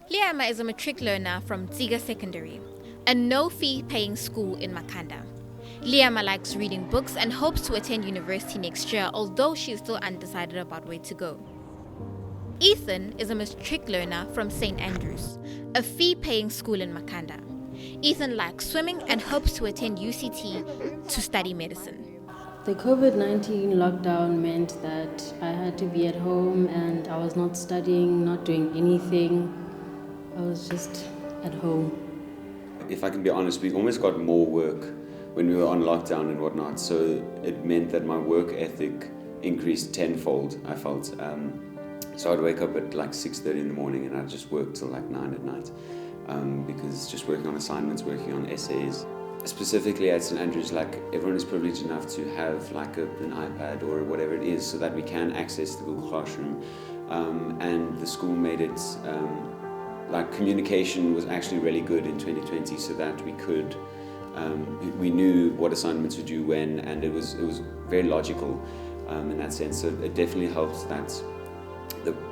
Liama is a matric learner from Tsiga Secondary, a no-fee paying school in Makanda. Liama likes reading books and hopes to attend university next year, although she is still undecided about where to go. Ethan is a matric learner from St. Andrews, a fee-paying school in Makanda. Ethan likes swimming and hopes to attend UCT to study medicine. The COVID-19 lockdown meant that I had to be at home and I was not studying, not doing anything. I was just at home. If I can be honest, we almost got more work when we were on lockdown and whatnot, so it meant that my work ethic increased tenfold, I felt. So I'd wake up at like 6:30 in the morning and I'd just work till like 9 at night, because just working on assignments, working on essays. Specifically at St. Andrews, like everyone is privileged enough to have like an iPad or whatever it is so that we can access the Google Classroom, and the school made it like communication was actually really good in 2020 so that we could we knew what assignments to do when, and it was very logical in that sense. So it definitely helped that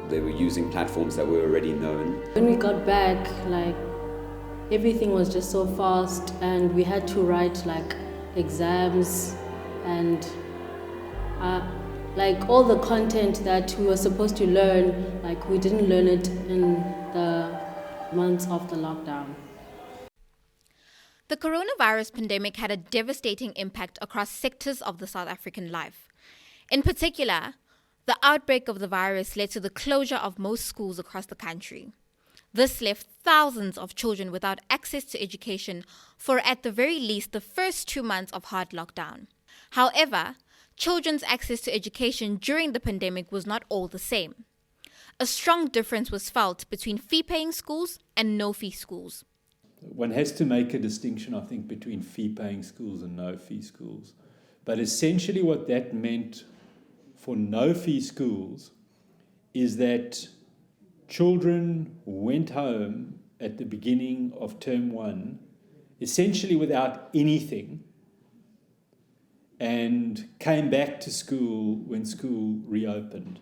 they were using platforms that were already known. When we got back, like everything was just so fast and we had to write like exams and like all the content that we were supposed to learn, like we didn't learn it in the months of the lockdown. The coronavirus pandemic had a devastating impact across sectors of the South African life. In particular, the outbreak of the virus led to the closure of most schools across the country. This left thousands of children without access to education for at the very least the first 2 months of hard lockdown. However, children's access to education during the pandemic was not all the same. A strong difference was felt between fee-paying schools and no-fee schools. One has to make a distinction, I think, between fee-paying schools and no-fee schools. But essentially what that meant for no-fee schools is that children went home at the beginning of term 1 essentially without anything and came back to school when school reopened.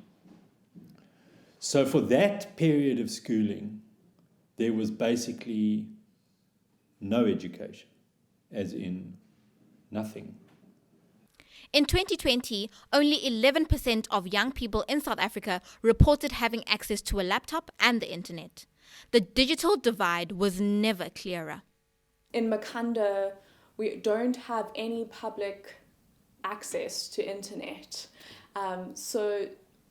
So for that period of schooling, there was basically no education, as in nothing. In 2020, only 11% of young people in South Africa reported having access to a laptop and the internet. The digital divide was never clearer. In Makanda, we don't have any public access to internet. So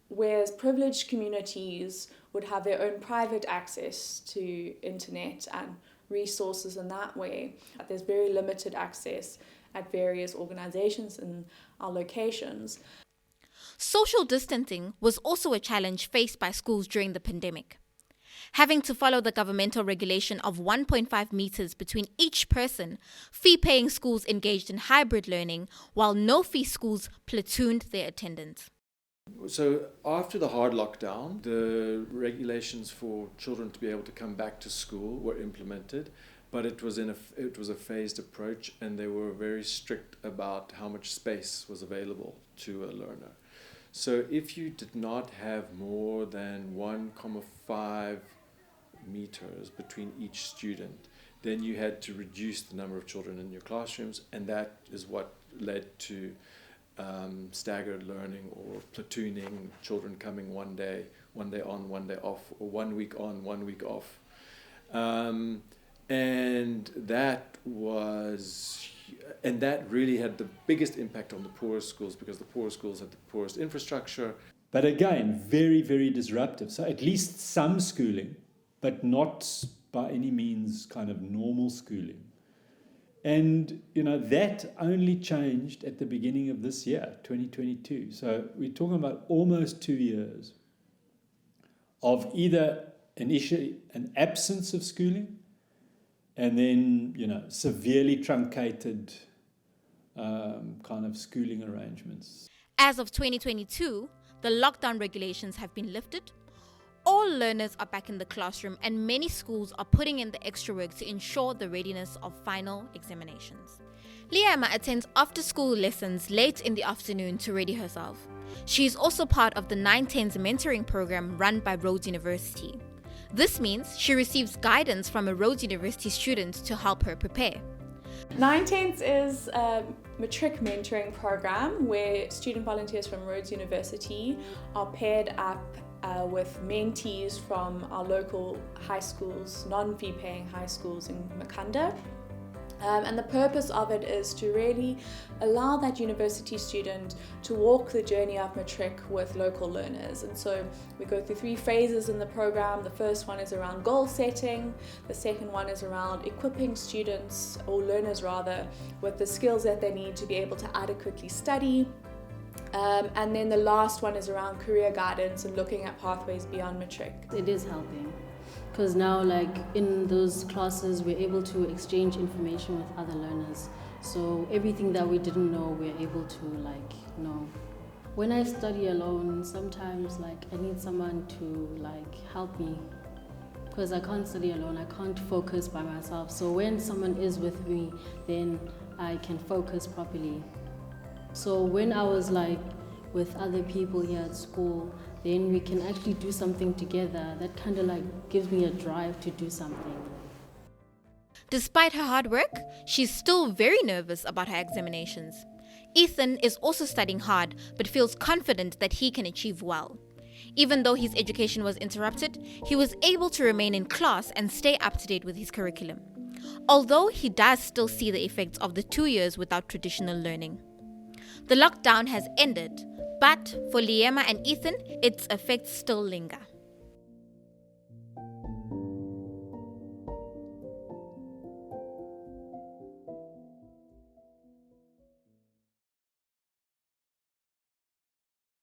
whereas privileged communities would have their own private access to internet and resources in that way, there's very limited access at various organizations in our locations. Social distancing was also a challenge faced by schools during the pandemic. Having to follow the governmental regulation of 1.5 meters between each person, fee-paying schools engaged in hybrid learning, while no-fee schools platooned their attendance. So after the hard lockdown, the regulations for children to be able to come back to school were implemented, but it was a phased approach, and they were very strict about how much space was available to a learner. So if you did not have more than 1.5 meters between each student, then you had to reduce the number of children in your classrooms, and that is what led to staggered learning or platooning, children coming one day on, one day off, or 1 week on, 1 week off. And that really had the biggest impact on the poorest schools, because the poorest schools had the poorest infrastructure. But again, very, very disruptive. So at least some schooling, but not by any means kind of normal schooling. And, that only changed at the beginning of this year, 2022. So we're talking about almost 2 years of either an absence of schooling and then, severely truncated kind of schooling arrangements. As of 2022, the lockdown regulations have been lifted. All learners are back in the classroom, and many schools are putting in the extra work to ensure the readiness of final examinations. Liama attends after-school lessons late in the afternoon to ready herself. She is also part of the 910s mentoring program run by Rhodes University. This means she receives guidance from a Rhodes University student to help her prepare. 9/10 is a matric mentoring program where student volunteers from Rhodes University are paired up with mentees from our local high schools, non-fee paying high schools in Makamu. And the purpose of it is to really allow that university student to walk the journey of matric with local learners. And so we go through 3 phases in the program. The first one is around goal setting. The second one is around equipping students, or learners rather, with the skills that they need to be able to adequately study. And then the last one is around career guidance and looking at pathways beyond matric. It is helping. Because now, like, in those classes, we're able to exchange information with other learners. So everything that we didn't know, we're able to, like, know. When I study alone, sometimes, like, I need someone to, like, help me. Because I can't study alone, I can't focus by myself. So when someone is with me, then I can focus properly. So when I was, like, with other people here at school, then we can actually do something together. That kind of like gives me a drive to do something. Despite her hard work, she's still very nervous about her examinations. Ethan is also studying hard, but feels confident that he can achieve well. Even though his education was interrupted, he was able to remain in class and stay up to date with his curriculum. Although he does still see the effects of the 2 years without traditional learning. The lockdown has ended, but for Liema and Ethan, its effects still linger.